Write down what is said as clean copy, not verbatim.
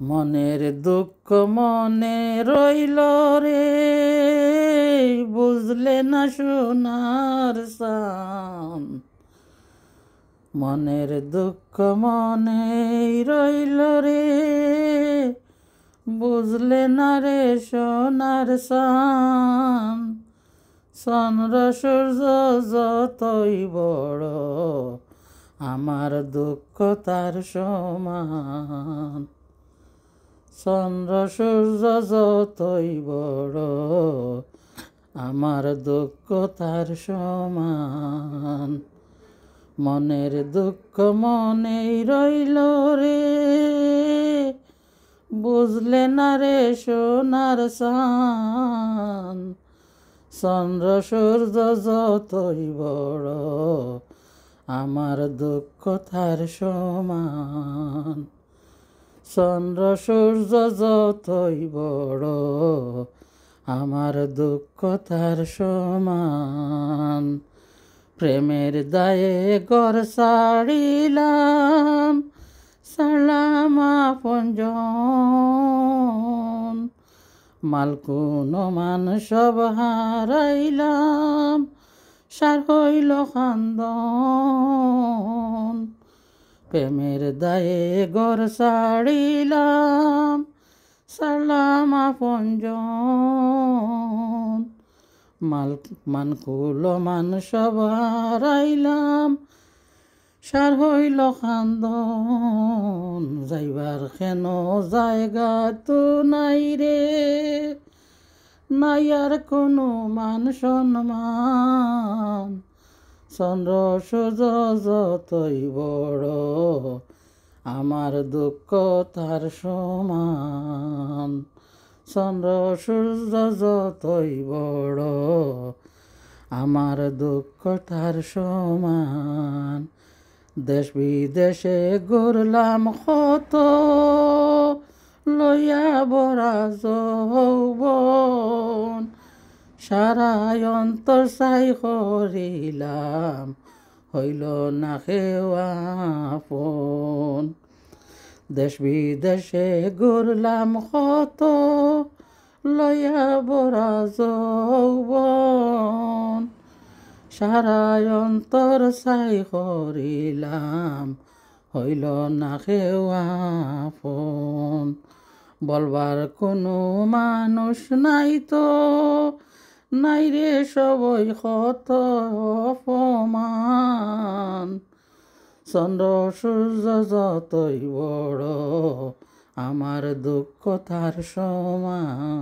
মনের দুঃখ মনে রইল রে, বুঝলে না সোনার সান। মনের দুঃখ মনে রইল রে, বুঝলে না রে সোনার সান। চন্দ্র সূর্য যতই বড়, আমার দুঃখ তার সমান। চন্দ্র সূর্য যতই বড়, আমার দুঃখ তার সমান। মনের দুঃখ মনেই রইল রে, বুঝলে না রে সোনার সান। চন্দ্র সূর্য যতই বড়, আমার দুঃখ তার সমান। চন্দ্র সূর্য যতই বড়, আমার দুঃখ তার সমান। প্রেমের দায়ে ঘর ছাড়িলাম, ছাড়লাম আপনজন। মালকুন মান সব হারাইলাম, সার হইল খান্দন। প্রেমের দায়ে ঘর ছাড়িলাম, ছাড়লাম আপনজন। মানকুল মান সব হারাইলাম, সার হইল খান্দন। যাইবার কেন জায়গা তো নাই রে, নাই আর কোনো মান সম্মান। চন্দ্র সূর্য যতই বড়, আমার দুঃখ তার সমান। চন্দ্র সূর্য যতই বড়, আমার দুঃখ তার সমান। দেশ বিদেশে ঘুরলাম কত, লইয়া বরা যৌবন। সারা অন্তর চাই করিলাম, হইল না কেউ আপন। দেশ বিদেশে ঘুরলাম কত, লইয়া বরা যৌবন। সারা অন্তর চাই করিলাম, হইল না কেউ আপন। বলবার কোনো মানুষ নাই তো, নাই রে সবই কত অপমান। চন্দ্র সূর্য যতই বড়, আমার দুঃখ তার সমান।